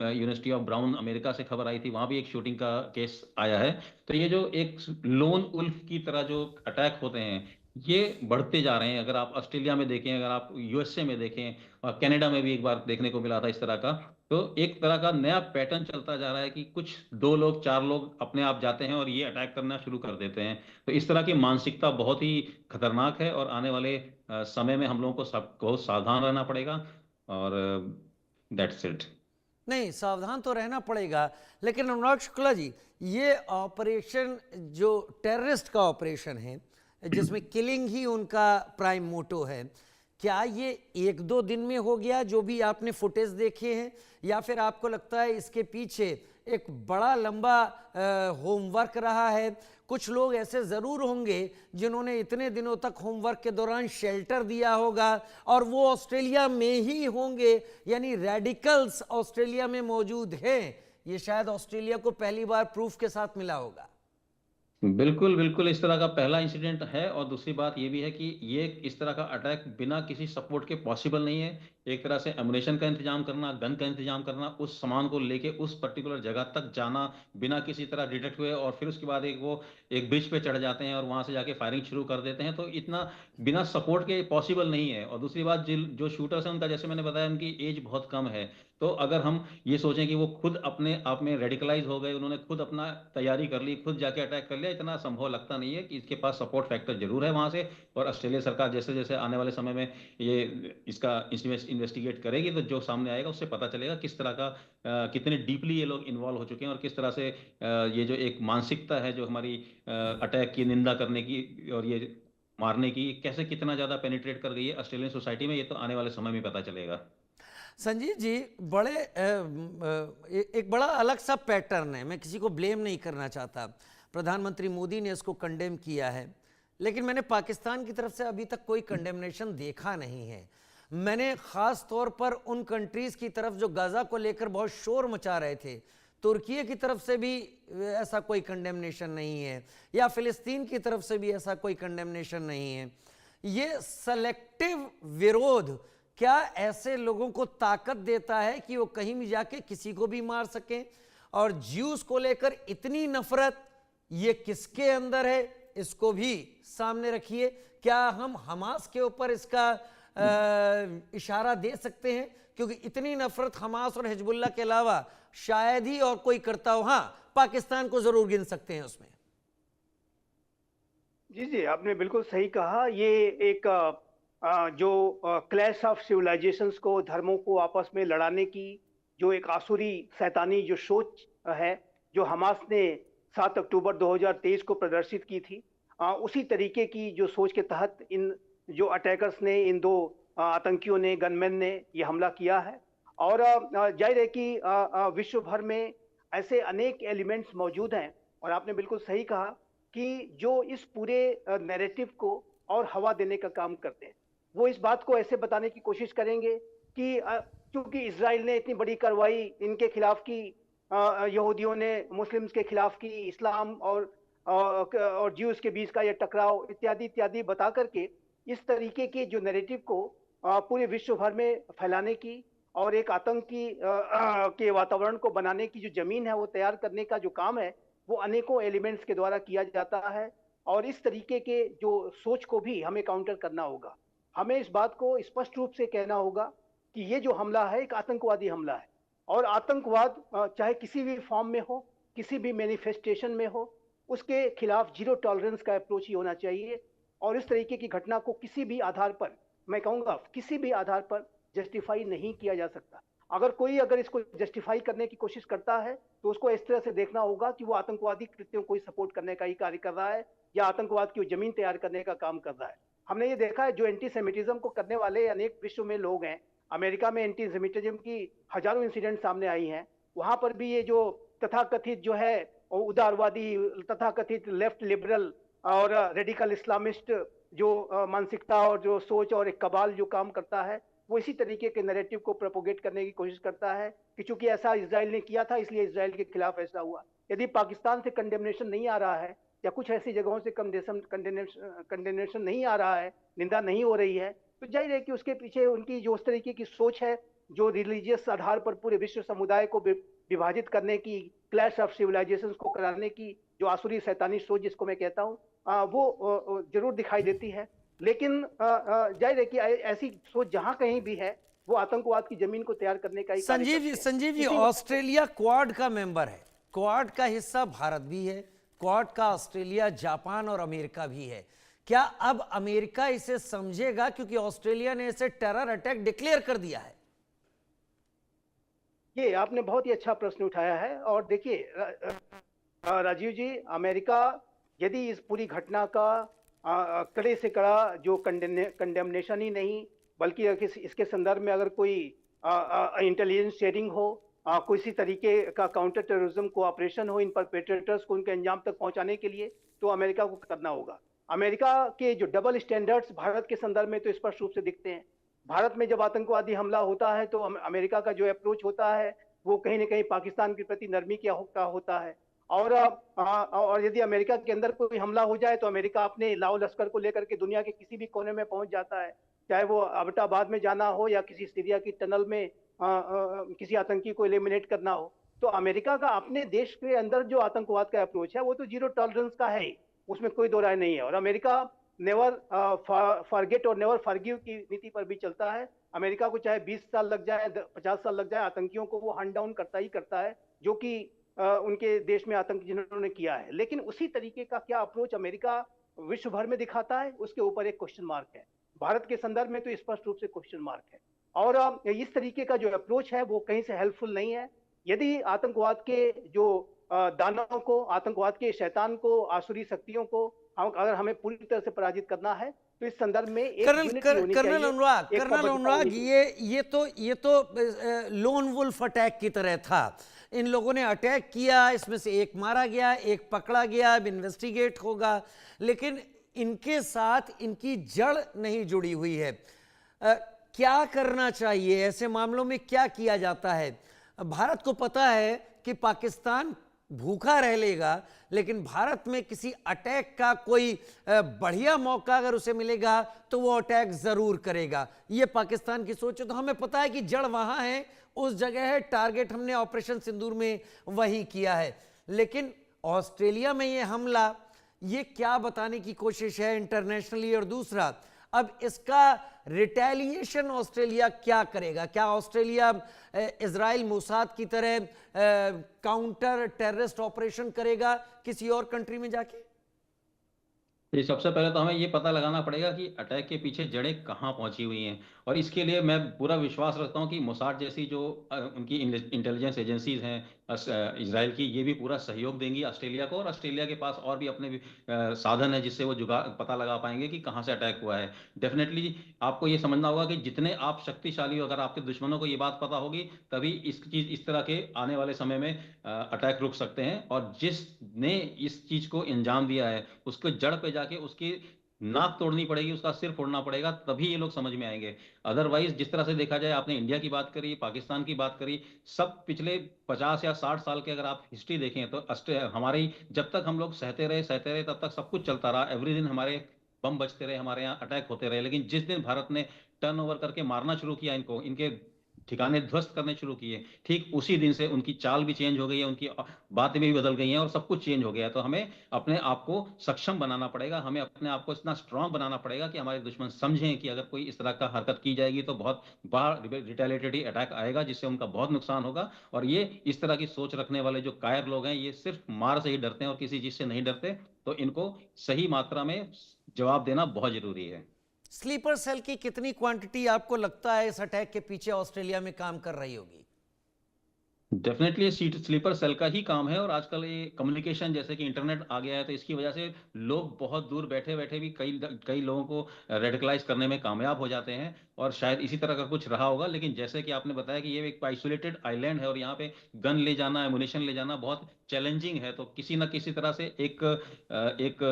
University of brown America से खबर आई थी, वहां भी एक शूटिंग का केस आया है। तो ये जो एक लोन उल्फ की तरह जो अटैक होते हैं, ये बढ़ते जा रहे हैं। अगर आप ऑस्ट्रेलिया में देखें, अगर आप यूएसए में देखें, और कनाडा में भी एक बार देखने को मिला था इस तरह का। तो एक तरह का नया पैटर्न चलता जा रहा है कि कुछ दो लोग चार लोग अपने आप जाते हैं और ये अटैक करना शुरू कर देते हैं। तो इस तरह की मानसिकता बहुत ही खतरनाक है, और आने वाले समय में हम लोगों को सब बहुत सावधान रहना पड़ेगा। और दैट्स इट। नहीं, सावधान तो रहना पड़ेगा, लेकिन अनुराग शुक्ला जी, ये ऑपरेशन जो टेररिस्ट का ऑपरेशन है, जिसमें किलिंग ही उनका प्राइम मोटो है, क्या ये एक दो दिन में हो गया जो भी आपने फुटेज देखे हैं, या फिर आपको लगता है इसके पीछे एक बड़ा लंबा होमवर्क रहा है? कुछ लोग ऐसे ज़रूर होंगे जिन्होंने इतने दिनों तक होमवर्क के दौरान शेल्टर दिया होगा, और वो ऑस्ट्रेलिया में ही होंगे, यानी रेडिकल्स ऑस्ट्रेलिया में मौजूद हैं। ये शायद ऑस्ट्रेलिया को पहली बार प्रूफ के साथ मिला होगा। बिल्कुल बिल्कुल, इस तरह का पहला इंसिडेंट है। और दूसरी बात ये भी है कि ये इस तरह का अटैक बिना किसी सपोर्ट के पॉसिबल नहीं है। एक तरह से एमुनेशन का इंतजाम करना, गन का इंतजाम करना, उस सामान को लेके उस पर्टिकुलर जगह तक जाना बिना किसी तरह डिटेक्ट हुए, और फिर उसके बाद एक वो एक ब्रिज पे चढ़ जाते हैं और वहां से जाके फायरिंग शुरू कर देते हैं। तो इतना बिना सपोर्ट के पॉसिबल नहीं है। और दूसरी बात, जो शूटर्स हैं उनका, जैसे मैंने बताया, उनकी एज बहुत कम है। तो अगर हम ये सोचें कि वो खुद अपने आप में रेडिकलाइज हो गए, उन्होंने खुद अपना तैयारी कर ली, खुद जाके अटैक कर लिया, इतना संभव लगता नहीं है। कि इसके पास सपोर्ट फैक्टर जरूर है वहां से। और ऑस्ट्रेलिया सरकार जैसे जैसे आने वाले समय में ये इसका इन्वेस्टिगेट करेगी, तो जो सामने आएगा उससे पता चलेगा किस तरह का कितने डीपली ये लोग इन्वॉल्व हो चुके हैं, और किस तरह से ये जो एक मानसिकता है जो हमारी अटैक की निंदा करने की और ये मारने की, कैसे कितना ज्यादा पेनिट्रेट कर गई है ऑस्ट्रेलियन सोसाइटी में, ये तो आने वाले समय में पता चलेगा। संजीव जी, बड़े एक बड़ा अलग सा पैटर्न है। मैं किसी को ब्लेम नहीं करना चाहता, प्रधानमंत्री मोदी ने इसको कंडेम किया है, लेकिन मैंने पाकिस्तान की तरफ से अभी तक कोई कंडेमनेशन देखा नहीं है। मैंने ख़ास तौर पर उन कंट्रीज़ की तरफ जो गाज़ा को लेकर बहुत शोर मचा रहे थे, तुर्की की तरफ से भी ऐसा कोई कंडेमनेशन नहीं है, या फ़िलिस्तीन की तरफ से भी ऐसा कोई कंडेमनेशन नहीं है। ये सेलेक्टिव विरोध क्या ऐसे लोगों को ताकत देता है कि वो कहीं भी जाके किसी को भी मार सकें? और ज्यूस को लेकर इतनी नफरत, ये किसके अंदर है, इसको भी सामने रखिए। क्या हम हमास के ऊपर इसका इशारा दे सकते हैं? क्योंकि इतनी नफरत हमास और हिजबुल्लाह के अलावा शायद ही और कोई करता हो। हाँ, पाकिस्तान को जरूर गिन सकते हैं उसमें। जी जी, आपने बिल्कुल सही कहा। ये एक जो क्लैश ऑफ सिविलाइजेशंस को, धर्मों को आपस में लड़ाने की जो एक आसुरी शैतानी जो सोच है, जो हमास ने 7 अक्टूबर 2023 को प्रदर्शित की थी, उसी तरीके की जो सोच के तहत इन जो अटैकर्स ने, इन दो आतंकियों ने, गनमैन ने ये हमला किया है। और जाहिर है कि विश्व भर में ऐसे अनेक एलिमेंट्स मौजूद हैं। और आपने बिल्कुल सही कहा कि जो इस पूरे नैरेटिव को और हवा देने का काम करते हैं, वो इस बात को ऐसे बताने की कोशिश करेंगे कि क्योंकि इजराइल ने इतनी बड़ी कार्रवाई इनके खिलाफ की, यहूदियों ने मुस्लिम्स के खिलाफ की, इस्लाम और ज्यूस के बीच का ये टकराव इत्यादि इत्यादि बता करके इस तरीके के जो नैरेटिव को पूरे विश्व भर में फैलाने की और एक आतंकी के वातावरण को बनाने की जो जमीन है वो तैयार करने का जो काम है, वो अनेकों एलिमेंट्स के द्वारा किया जाता है। और इस तरीके के जो सोच को भी हमें काउंटर करना होगा। हमें इस बात को स्पष्ट रूप से कहना होगा कि ये जो हमला है एक आतंकवादी हमला है। और आतंकवाद चाहे किसी भी फॉर्म में हो, किसी भी मैनिफेस्टेशन में हो, उसके खिलाफ जीरो टॉलरेंस का अप्रोच ही होना चाहिए। और इस तरीके की घटना को किसी भी आधार पर, मैं कहूँगा किसी भी आधार पर जस्टिफाई नहीं किया जा सकता। अगर इसको जस्टिफाई करने की कोशिश करता है तो उसको इस तरह से देखना होगा कि वो आतंकवादी कृत्यों को सपोर्ट करने का ही कार्य कर रहा है, या आतंकवाद की जमीन तैयार करने का काम कर रहा है। हमने ये देखा है, जो एंटी सेमिटिज्म को करने वाले अनेक विश्व में लोग हैं। अमेरिका में एंटी सेमिटिज्म की हजारों इंसिडेंट सामने आई हैं। वहां पर भी ये जो तथाकथित जो है उदारवादी, तथाकथित लेफ्ट लिबरल और रेडिकल इस्लामिस्ट जो मानसिकता और जो सोच और एक कबाल जो काम करता है, वो इसी तरीके के नैरेटिव को प्रोपोगेट करने की कोशिश करता है कि चूंकि ऐसा इजराइल ने किया था इसलिए इजराइल के खिलाफ ऐसा हुआ। यदि पाकिस्तान से कंडेमनेशन नहीं आ रहा है, या कुछ ऐसी जगहों से कंडेमनेशन नहीं आ रहा है, निंदा नहीं हो रही है, तो जाहिर है कि उसके पीछे उनकी जो उस तरीके की सोच है जो रिलीजियस आधार पर पूरे विश्व समुदाय को विभाजित करने की, क्लैश ऑफ सिविलाइजेशंस को कराने की जो आसुरी शैतानी सोच जिसको मैं कहता हूँ, वो जरूर दिखाई देती है। लेकिन जाहिर है कि ऐसी सोच जहां कहीं भी है, वो आतंकवाद की जमीन को तैयार करने का ही कार्य करती है। संजीव जी, इसी ऑस्ट्रेलिया क्वाड का मेंबर है, क्वाड का हिस्सा भारत भी है, क्वाड का ऑस्ट्रेलिया, जापान और अमेरिका भी है। क्या अब अमेरिका इसे समझेगा, क्योंकि ऑस्ट्रेलिया ने इसे टेरर अटैक डिक्लेयर कर दिया है? ये आपने बहुत ही अच्छा प्रश्न उठाया है। और देखिए राजीव जी, अमेरिका यदि इस पूरी घटना का कड़े से कड़ा जो कंडेमनेशन ही नहीं, बल्कि इसके संदर्भ में अगर कोई इंटेलिजेंस शेयरिंग हो, किसी तरीके का काउंटर टेररिज्म कोऑपरेशन हो इन परपेट्रेटर्स को उनके अंजाम तक पहुंचाने के लिए, तो अमेरिका को करना होगा। अमेरिका के जो डबल स्टैंडर्ड्स भारत के संदर्भ में तो स्पष्ट रूप से दिखते हैं। भारत में जब आतंकवादी हमला होता है तो अमेरिका का जो अप्रोच होता है वो कहीं ना कहीं पाकिस्तान के प्रति नरमी का होता है। और यदि अमेरिका के अंदर कोई हमला हो जाए तो अमेरिका अपने लाओ लश्कर को लेकर के दुनिया के किसी भी कोने में पहुंच जाता है, चाहे वो अबटाबाद में जाना हो या किसी सीरिया की टनल में किसी आतंकी को एलिमिनेट करना हो। तो अमेरिका का अपने देश के अंदर जो आतंकवाद का अप्रोच है वो तो जीरो टॉलरेंस का है ही, उसमें कोई दो राय नहीं है। और अमेरिका नेवर फॉरगेट और नेवर फॉरगिव की नीति पर भी चलता है। अमेरिका को चाहे 20 साल लग जाए, 50 साल लग जाए, आतंकियों को वो हंट डाउन करता ही करता है, जो कि उनके देश में आतंक जिन्होंने किया है। लेकिन उसी तरीके का क्या अप्रोच अमेरिका विश्व भर में दिखाता है, उसके ऊपर एक क्वेश्चन मार्क है। भारत के संदर्भ में तो स्पष्ट रूप से क्वेश्चन मार्क है। और इस तरीके का जो अप्रोच है वो कहीं से हेल्पफुल नहीं है। यदि आतंकवाद के जो दानव को, आतंकवाद के शैतान को, आसुरी शक्तियों को अगर हमें पूरी तरह से पराजित करना है तो इस संदर्भ में एक कर्नल अनुराग, ये तो लोन वुल्फ अटैक की तरह था। इन लोगों ने अटैक किया, इसमें से एक मारा गया, एक पकड़ा गया, अब इन्वेस्टिगेट होगा, लेकिन इनके साथ इनकी जड़ नहीं जुड़ी हुई है। क्या करना चाहिए ऐसे मामलों में? क्या किया जाता है? भारत को पता है कि पाकिस्तान भूखा रह लेगा, लेकिन भारत में किसी अटैक का कोई बढ़िया मौका अगर उसे मिलेगा तो वो अटैक जरूर करेगा। ये पाकिस्तान की सोच है। तो हमें पता है कि जड़ वहां है, उस जगह है, टारगेट हमने ऑपरेशन सिंदूर में वही किया है। लेकिन ऑस्ट्रेलिया में ये हमला, ये क्या बताने की कोशिश है इंटरनेशनली? और दूसरा, अब इसका रिटेलिएशन ऑस्ट्रेलिया क्या करेगा? क्या ऑस्ट्रेलिया इजराइल मोसाद की तरह काउंटर टेररिस्ट ऑपरेशन करेगा किसी और कंट्री में जाके? ये सबसे पहले तो हमें ये पता लगाना पड़ेगा कि अटैक के पीछे जड़ें कहाँ पहुंची हुई हैं। और इसके लिए मैं पूरा विश्वास रखता हूं कि मोसाद जैसी जो उनकी इंटेलिजेंस एजेंसीज हैं इजराइल की, ये भी पूरा सहयोग देंगी ऑस्ट्रेलिया को। और ऑस्ट्रेलिया के पास और भी अपने भी साधन है जिससे वो पता लगा पाएंगे कि कहाँ से अटैक हुआ है। डेफिनेटली आपको ये समझना होगा कि जितने आप शक्तिशाली हो, अगर आपके दुश्मनों को ये बात पता होगी तभी इस तरह के आने वाले समय में अटैक रुक सकते हैं। और जिसने इस चीज को अंजाम दिया है उसको जड़ पे जाके उसकी नाक तोड़नी पड़ेगी, उसका सिर फोड़ना पड़ेगा, तभी ये लोग समझ में आएंगे। अदरवाइज जिस तरह से देखा जाए, आपने इंडिया की बात करी, पाकिस्तान की बात करी, सब पिछले 50 या 60 साल के अगर आप हिस्ट्री देखें तो हमारी जब तक हम लोग सहते रहे तब तक सब कुछ चलता रहा। एवरी दिन हमारे बम बजते रहे, हमारे यहाँ अटैक होते रहे। लेकिन जिस दिन भारत ने टर्नओवर करके मारना शुरू किया, इनको इनके ठिकाने ध्वस्त करने शुरू किए, ठीक उसी दिन से उनकी चाल भी चेंज हो गई है, उनकी बातें भी बदल गई हैं और सब कुछ चेंज हो गया है। तो हमें अपने आप को सक्षम बनाना पड़ेगा, हमें अपने आप को इतना स्ट्रांग बनाना पड़ेगा कि हमारे दुश्मन समझें कि अगर कोई इस तरह का हरकत की जाएगी तो बहुत बड़ा रिटेलिएटरी अटैक आएगा जिससे उनका बहुत नुकसान होगा। और ये इस तरह की सोच रखने वाले जो कायर लोग हैं, ये सिर्फ मार से ही डरते हैं और किसी चीज से नहीं डरते। तो इनको सही मात्रा में जवाब देना बहुत जरूरी है। स्लीपर सेल की कितनी क्वांटिटी आपको लगता है इस अटैक के पीछे ऑस्ट्रेलिया में काम कर रही होगी? डेफिनेटली स्लीपर सेल का ही काम है। और आजकल ये कम्युनिकेशन, जैसे कि इंटरनेट आ गया है, तो इसकी वजह से लोग बहुत दूर बैठे बैठे भी कई कई लोगों को रेडिकलाइज करने में कामयाब हो जाते हैं। और शायद इसी तरह का कुछ रहा होगा। लेकिन जैसे कि आपने बताया कि ये एक आइसोलेटेड आइलैंड है और यहाँ पे गन ले जाना, एमुनेशन ले जाना बहुत चैलेंजिंग है। तो किसी ना किसी तरह से एक